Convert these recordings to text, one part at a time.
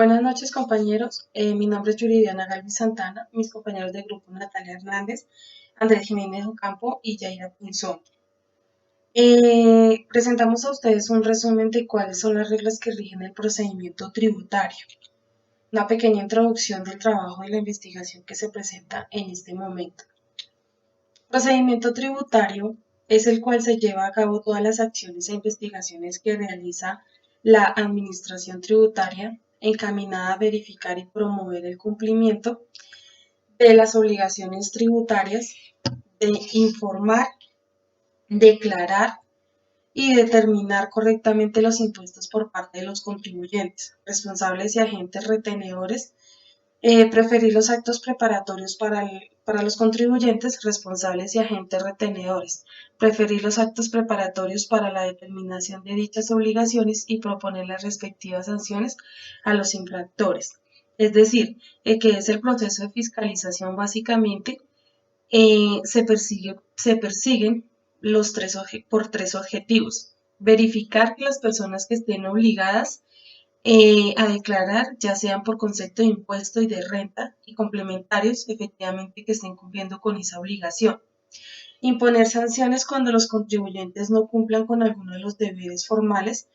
Buenas noches, compañeros. Mi nombre es Yuridiana Galvis Santana. Mis compañeros de grupo Natalia Hernández, Andrés Jiménez Ocampo y Yaira Pinzón. Presentamos a ustedes un resumen de cuáles son las reglas que rigen el procedimiento tributario. Una pequeña introducción del trabajo y la investigación que se presenta en este momento. Procedimiento tributario es el cual se lleva a cabo todas las acciones e investigaciones que realiza la Administración Tributaria encaminada a verificar y promover el cumplimiento de las obligaciones tributarias de informar, declarar y determinar correctamente los impuestos por parte de los contribuyentes, responsables y agentes retenedores. Preferir los actos preparatorios para los contribuyentes responsables y agentes retenedores. Preferir los actos preparatorios para la determinación de dichas obligaciones y proponer las respectivas sanciones a los infractores. Es decir, que es el proceso de fiscalización básicamente, se persiguen por tres objetivos. Verificar que las personas que estén obligadas a declarar, ya sean por concepto de impuesto y de renta y complementarios, efectivamente que estén cumpliendo con esa obligación. Imponer sanciones cuando los contribuyentes no cumplan con alguno de los deberes formales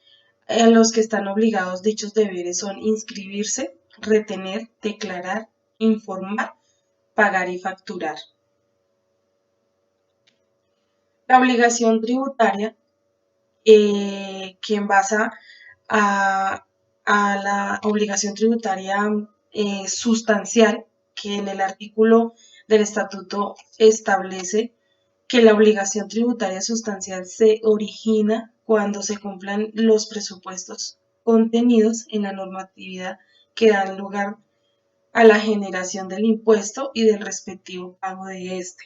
a los que están obligados. Dichos deberes son inscribirse, retener, declarar, informar, pagar y facturar. La obligación tributaria, que en base a la obligación tributaria sustancial, que en el artículo del estatuto establece que la obligación tributaria sustancial se origina cuando se cumplan los presupuestos contenidos en la normatividad que dan lugar a la generación del impuesto y del respectivo pago de este.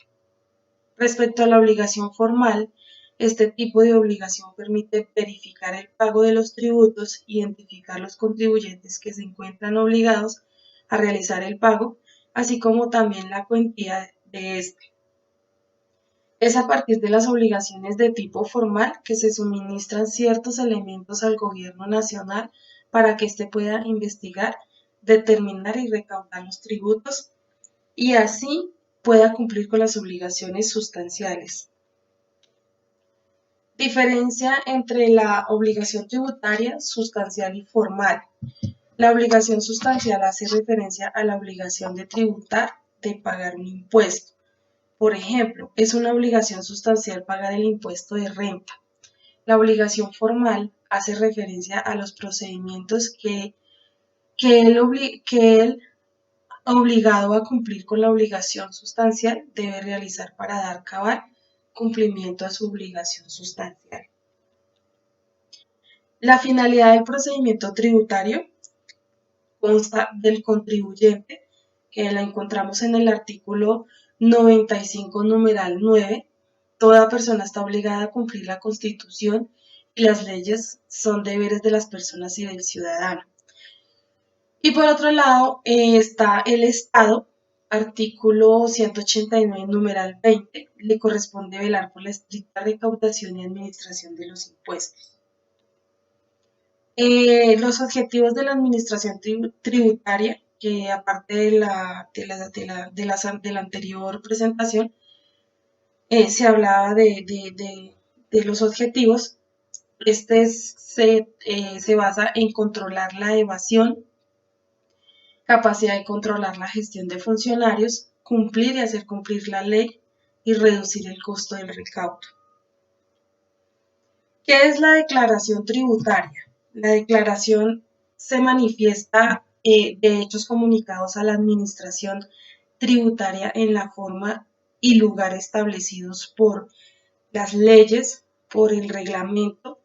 Respecto a la obligación formal, este tipo de obligación permite verificar el pago de los tributos, identificar los contribuyentes que se encuentran obligados a realizar el pago, así como también la cuantía de este. Es a partir de las obligaciones de tipo formal que se suministran ciertos elementos al gobierno nacional para que éste pueda investigar, determinar y recaudar los tributos y así pueda cumplir con las obligaciones sustanciales. Diferencia entre la obligación tributaria sustancial y formal. La obligación sustancial hace referencia a la obligación de tributar, de pagar un impuesto. Por ejemplo, es una obligación sustancial pagar el impuesto de renta. La obligación formal hace referencia a los procedimientos que él obligado a cumplir con la obligación sustancial debe realizar para dar cabal cumplimiento a su obligación sustancial. La finalidad del procedimiento tributario consta del contribuyente, que la encontramos en el artículo 95, numeral 9. Toda persona está obligada a cumplir la Constitución y las leyes son deberes de las personas y del ciudadano. Y por otro lado está el Estado, artículo 189, numeral 20, le corresponde velar por la estricta recaudación y administración de los impuestos. Los objetivos de la administración tributaria, que aparte de la anterior presentación, se hablaba de los objetivos. Se basa en controlar la evasión, capacidad de controlar la gestión de funcionarios, cumplir y hacer cumplir la ley y reducir el costo del recaudo. ¿Qué es la declaración tributaria? La declaración se manifiesta de hechos comunicados a la administración tributaria en la forma y lugar establecidos por las leyes, por el reglamento,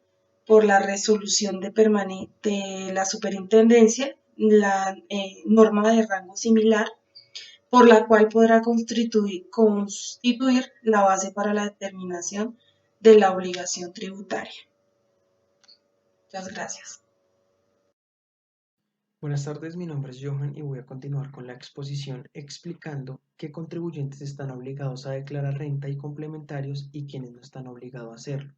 por la resolución de la superintendencia, la norma de rango similar, por la cual podrá constituir la base para la determinación de la obligación tributaria. Muchas gracias. Buenas tardes, mi nombre es Johan y voy a continuar con la exposición explicando qué contribuyentes están obligados a declarar renta y complementarios y quienes no están obligados a hacerlo.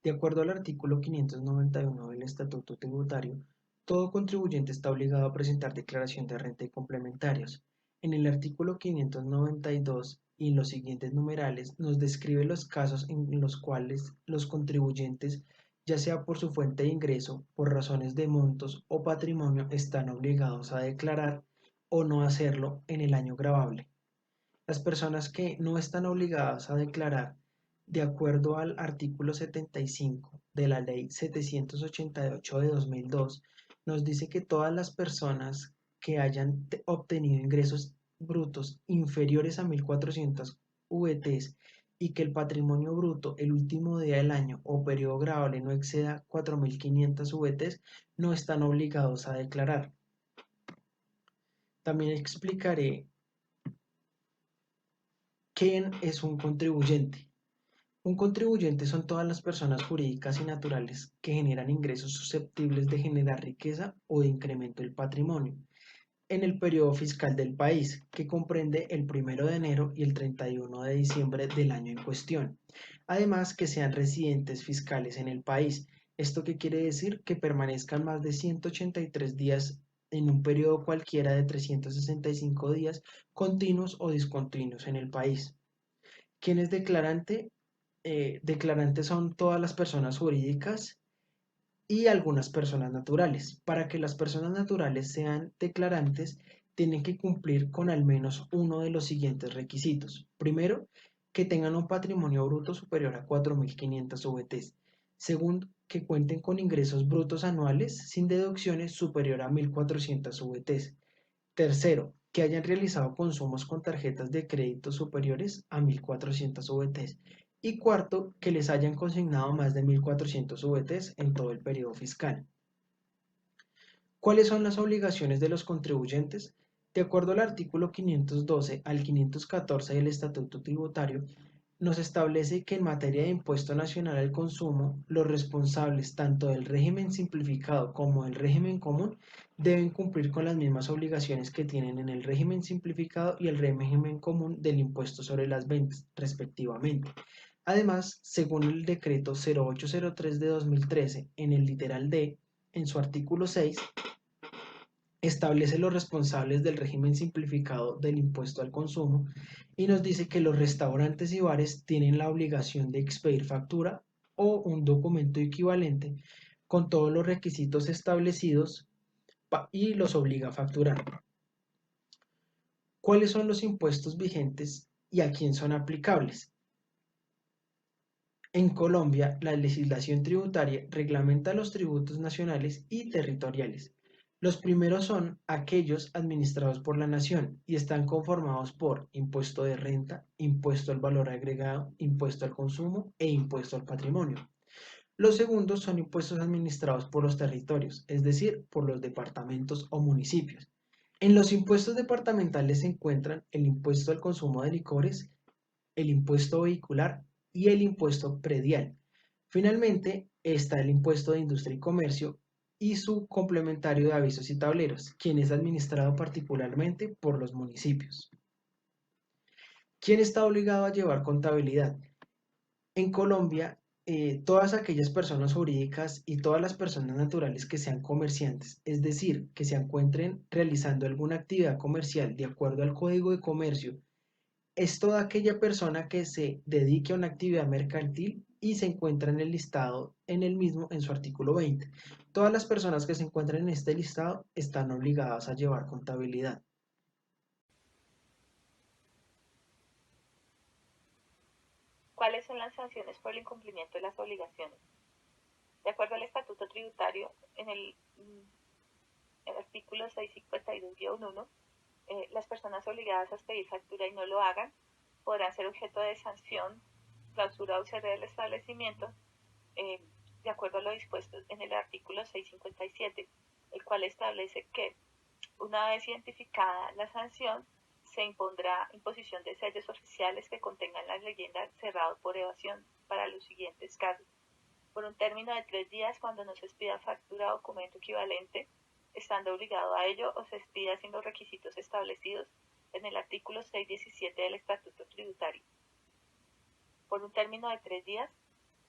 De acuerdo al artículo 591 del Estatuto Tributario, Todo contribuyente está obligado a presentar declaración de renta y complementarios. En el artículo 592 y los siguientes numerales nos describe los casos en los cuales los contribuyentes, ya sea por su fuente de ingreso, por razones de montos o patrimonio, están obligados a declarar o no hacerlo en el año gravable. Las personas que no están obligadas a declarar, de acuerdo al artículo 75 de la Ley 788 de 2002, nos dice que todas las personas que hayan obtenido ingresos brutos inferiores a 1.400 VTs y que el patrimonio bruto el último día del año o periodo gravable no exceda 4.500 VTs, no están obligados a declarar. También explicaré ¿quién es un contribuyente? Un contribuyente son todas las personas jurídicas y naturales que generan ingresos susceptibles de generar riqueza o de incremento del patrimonio en el periodo fiscal del país, que comprende el 1 de enero y el 31 de diciembre del año en cuestión. Además, que sean residentes fiscales en el país. ¿Esto qué quiere decir? Que permanezcan más de 183 días en un periodo cualquiera de 365 días continuos o discontinuos en el país. ¿Quién es declarante? Declarantes son todas las personas jurídicas y algunas personas naturales. Para que las personas naturales sean declarantes, tienen que cumplir con al menos uno de los siguientes requisitos. Primero, que tengan un patrimonio bruto superior a 4.500 VTs. Segundo, que cuenten con ingresos brutos anuales sin deducciones superior a 1.400 VTs. Tercero, que hayan realizado consumos con tarjetas de crédito superiores a 1.400 VTs. Y cuarto, que les hayan consignado más de 1.400 VTs en todo el periodo fiscal. ¿Cuáles son las obligaciones de los contribuyentes? De acuerdo al artículo 512 al 514 del Estatuto Tributario, nos establece que en materia de impuesto nacional al consumo, los responsables tanto del régimen simplificado como del régimen común deben cumplir con las mismas obligaciones que tienen en el régimen simplificado y el régimen común del impuesto sobre las ventas, respectivamente. Además, según el decreto 0803 de 2013, en el literal D, en su artículo 6, establece los responsables del régimen simplificado del impuesto al consumo y nos dice que los restaurantes y bares tienen la obligación de expedir factura o un documento equivalente con todos los requisitos establecidos y los obliga a facturar. ¿Cuáles son los impuestos vigentes y a quién son aplicables? En Colombia, la legislación tributaria reglamenta los tributos nacionales y territoriales. Los primeros son aquellos administrados por la nación y están conformados por impuesto de renta, impuesto al valor agregado, impuesto al consumo e impuesto al patrimonio. Los segundos son impuestos administrados por los territorios, es decir, por los departamentos o municipios. En los impuestos departamentales se encuentran el impuesto al consumo de licores, el impuesto vehicular y el impuesto predial. Finalmente está el impuesto de industria y comercio y su complementario de avisos y tableros, quien es administrado particularmente por los municipios. ¿Quién está obligado a llevar contabilidad? En Colombia, todas aquellas personas jurídicas y todas las personas naturales que sean comerciantes, es decir, que se encuentren realizando alguna actividad comercial de acuerdo al Código de Comercio, es toda aquella persona que se dedique a una actividad mercantil y se encuentra en el listado en el mismo en su artículo 20. Todas las personas que se encuentran en este listado están obligadas a llevar contabilidad. ¿Cuáles son las sanciones por el incumplimiento de las obligaciones? De acuerdo al Estatuto Tributario, en el artículo 652-1, las personas obligadas a expedir factura y no lo hagan podrán ser objeto de sanción, clausura o cierre del establecimiento, de acuerdo a lo dispuesto en el artículo 657, el cual establece que una vez identificada la sanción, se impondrá imposición de sellos oficiales que contengan la leyenda cerrado por evasión para los siguientes casos. Por un término de 3 días cuando no se expida factura o documento equivalente, estando obligado a ello o se expida sin los requisitos establecidos en el artículo 617 del Estatuto Tributario. Por un término de 3 días,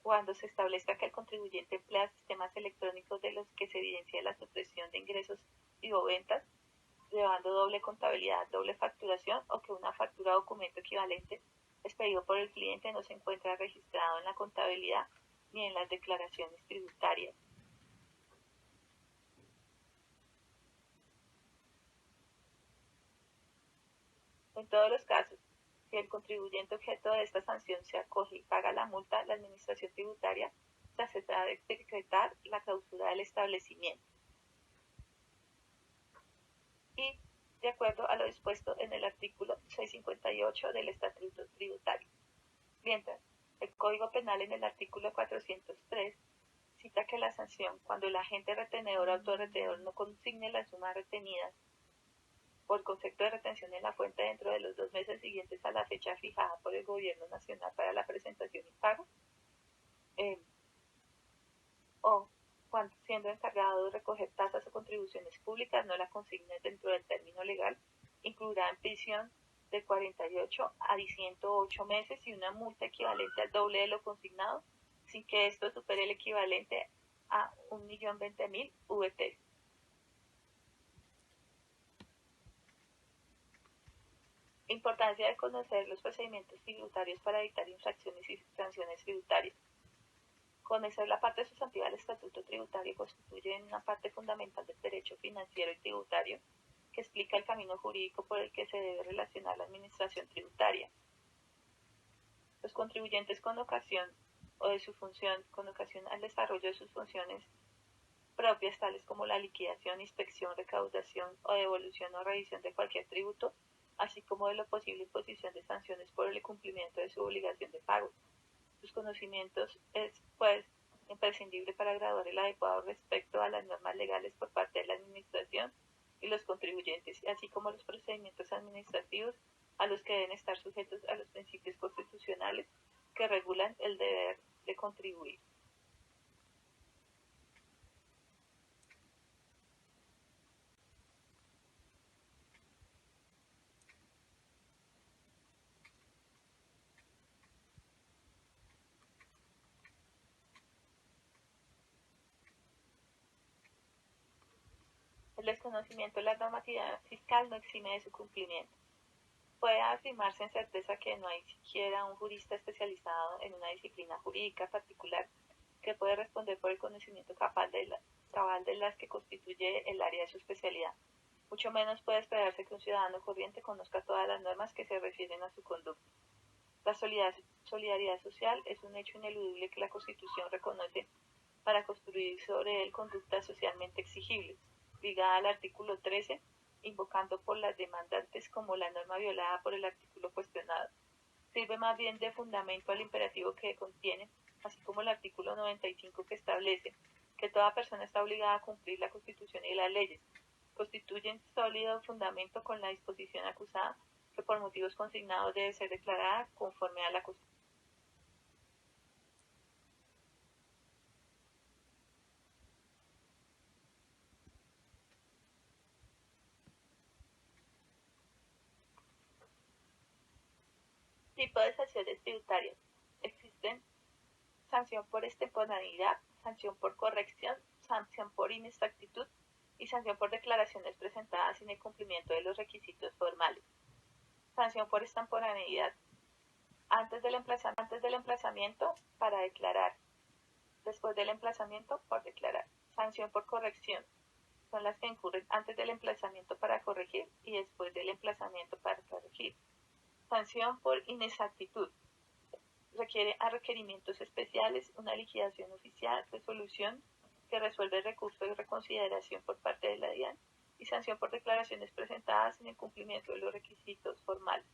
cuando se establezca que el contribuyente emplea sistemas electrónicos de los que se evidencia la supresión de ingresos y o ventas, llevando doble contabilidad, doble facturación o que una factura o documento equivalente expedido por el cliente no se encuentra registrado en la contabilidad ni en las declaraciones tributarias. En todos los casos, si el contribuyente objeto de esta sanción se acoge y paga la multa, la administración tributaria se aceptará de decretar la clausura del establecimiento. Y de acuerdo a lo dispuesto en el artículo 658 del Estatuto Tributario. Mientras, el Código Penal en el artículo 403 cita que la sanción, cuando el agente retenedor o autorretenedor no consigne la suma retenida por concepto de retención en la fuente dentro de los 2 meses siguientes a la fecha fijada por el Gobierno Nacional para la presentación y pago, o cuando siendo encargado de recoger tasas o contribuciones públicas no la consigne dentro del término legal, incluirá en prisión de 48 a 108 meses y una multa equivalente al doble de lo consignado, sin que esto supere el equivalente a 1.020.000 VT. Importancia de conocer los procedimientos tributarios para evitar infracciones y sanciones tributarias. Conocer la parte sustantiva del Estatuto Tributario constituye una parte fundamental del derecho financiero y tributario que explica el camino jurídico por el que se debe relacionar la administración tributaria. Los contribuyentes con ocasión al desarrollo de sus funciones propias, tales como la liquidación, inspección, recaudación o devolución o revisión de cualquier tributo, así como de la posible imposición de sanciones por el incumplimiento de su obligación de pago. Sus conocimientos es, pues, imprescindible para graduar el adecuado respecto a las normas legales por parte de la administración y los contribuyentes, así como los procedimientos administrativos a los que deben estar sujetos a los principios constitucionales que regulan el deber de contribuir. El desconocimiento de la normatividad fiscal no exime de su cumplimiento. Puede afirmarse en certeza que no hay siquiera un jurista especializado en una disciplina jurídica particular que puede responder por el conocimiento cabal de las que constituye el área de su especialidad. Mucho menos puede esperarse que un ciudadano corriente conozca todas las normas que se refieren a su conducta. La solidaridad social es un hecho ineludible que la Constitución reconoce para construir sobre él conductas socialmente exigibles, ligada al artículo 13, invocando por las demandantes como la norma violada por el artículo cuestionado. Sirve más bien de fundamento al imperativo que contiene, así como el artículo 95 que establece que toda persona está obligada a cumplir la Constitución y las leyes. Constituyen sólido fundamento con la disposición acusada que por motivos consignados debe ser declarada conforme a la Constitución. Tipo de sanciones tributarias. Existen sanción por extemporaneidad, sanción por corrección, sanción por inexactitud y sanción por declaraciones presentadas sin el cumplimiento de los requisitos formales. Sanción por extemporaneidad. Antes del emplazamiento para declarar. Después del emplazamiento por declarar. Sanción por corrección. Son las que incurren antes del emplazamiento para corregir y después del emplazamiento para corregir. Sanción por inexactitud. Requiere a requerimientos especiales una liquidación oficial, resolución que resuelve el recurso de reconsideración por parte de la DIAN y sanción por declaraciones presentadas sin el cumplimiento de los requisitos formales.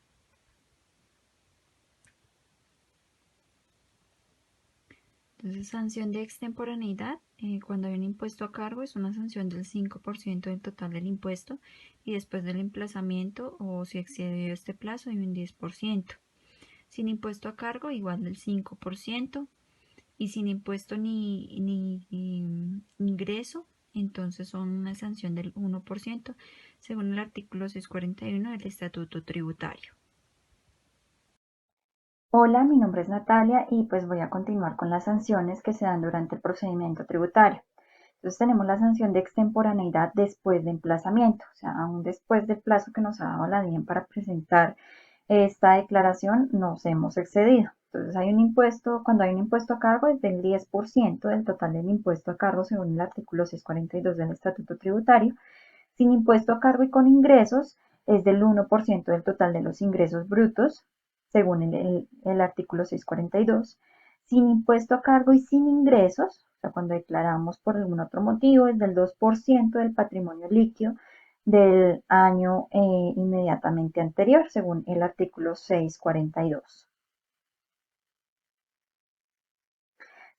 Entonces, sanción de extemporaneidad, cuando hay un impuesto a cargo, es una sanción del 5% del total del impuesto y después del emplazamiento o si excedió este plazo hay un 10%. Sin impuesto a cargo, igual del 5%, y sin impuesto ni ingreso, entonces son una sanción del 1%, según el artículo 641 del Estatuto Tributario. Hola, mi nombre es Natalia y pues voy a continuar con las sanciones que se dan durante el procedimiento tributario. Entonces tenemos la sanción de extemporaneidad después de emplazamiento, o sea, aún después del plazo que nos ha dado la DIAN para presentar esta declaración, nos hemos excedido. Entonces hay un impuesto, cuando hay un impuesto a cargo es del 10% del total del impuesto a cargo según el artículo 642 del Estatuto Tributario. Sin impuesto a cargo y con ingresos es del 1% del total de los ingresos brutos, según el artículo 642. Sin impuesto a cargo y sin ingresos, o sea, cuando declaramos por algún otro motivo, es del 2% del patrimonio líquido del año inmediatamente anterior, según el artículo 642.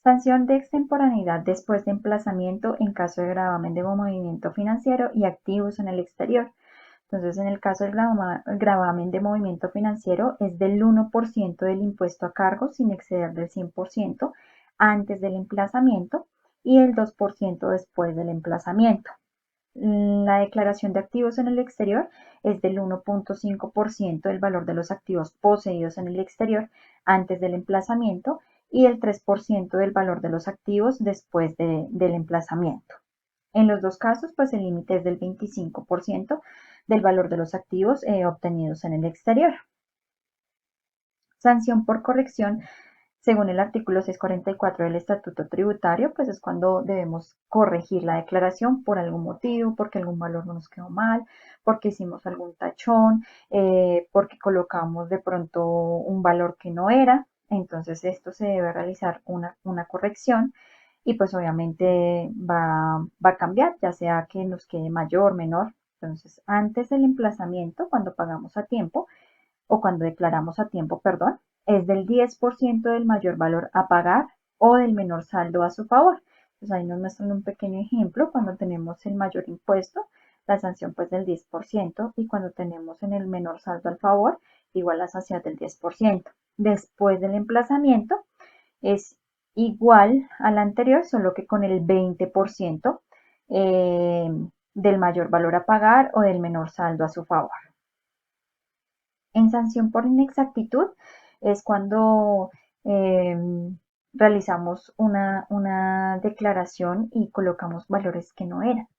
Sanción de extemporaneidad después de emplazamiento en caso de gravamen de movimiento financiero y activos en el exterior. Entonces, en el caso del gravamen de movimiento financiero es del 1% del impuesto a cargo sin exceder del 100% antes del emplazamiento y el 2% después del emplazamiento. La declaración de activos en el exterior es del 1.5% del valor de los activos poseídos en el exterior antes del emplazamiento y el 3% del valor de los activos después del emplazamiento. En los dos casos, pues el límite es del 25% del valor de los activos obtenidos en el exterior. Sanción por corrección, según el artículo 644 del Estatuto Tributario, pues es cuando debemos corregir la declaración por algún motivo, porque algún valor no nos quedó mal, porque hicimos algún tachón, porque colocamos de pronto un valor que no era. Entonces esto se debe realizar una corrección y pues obviamente va a cambiar, ya sea que nos quede mayor, menor. Entonces antes del emplazamiento, cuando pagamos a tiempo o cuando declaramos a tiempo, perdón, es del 10% del mayor valor a pagar o del menor saldo a su favor. Entonces ahí nos muestran un pequeño ejemplo cuando tenemos el mayor impuesto, la sanción pues del 10% y cuando tenemos en el menor saldo al favor, igual la sanción del 10%. Después del emplazamiento es igual a la anterior, solo que con el 20% del mayor valor a pagar o del menor saldo a su favor. En sanción por inexactitud es cuando realizamos una declaración y colocamos valores que no eran.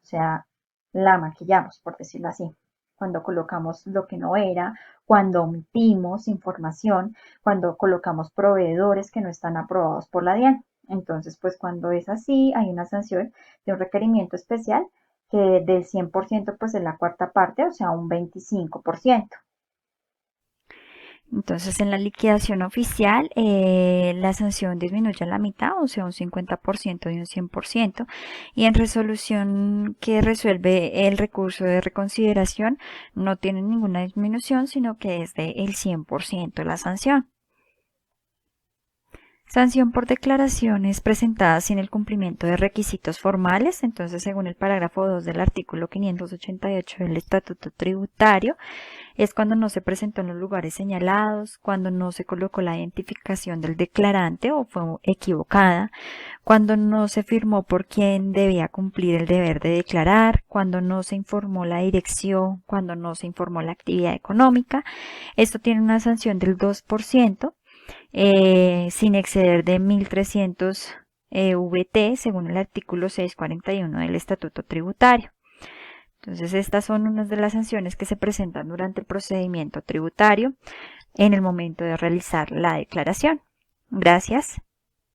O sea, la maquillamos, por decirlo así. Cuando colocamos lo que no era, cuando omitimos información, cuando colocamos proveedores que no están aprobados por la DIAN. Entonces, pues cuando es así, hay una sanción de un requerimiento especial que del 100% pues es la cuarta parte, o sea, un 25%. Entonces, en la liquidación oficial, la sanción disminuye a la mitad, o sea, un 50% y un 100%. Y en resolución que resuelve el recurso de reconsideración, no tiene ninguna disminución, sino que es del 100% la sanción. Sanción por declaraciones presentadas sin el cumplimiento de requisitos formales. Entonces, según el parágrafo 2 del artículo 588 del Estatuto Tributario, es cuando no se presentó en los lugares señalados, cuando no se colocó la identificación del declarante o fue equivocada, cuando no se firmó por quien debía cumplir el deber de declarar, cuando no se informó la dirección, cuando no se informó la actividad económica. Esto tiene una sanción del 2%. Sin exceder de 1.300 VT, según el artículo 641 del Estatuto Tributario. Entonces, estas son unas de las sanciones que se presentan durante el procedimiento tributario en el momento de realizar la declaración. Gracias.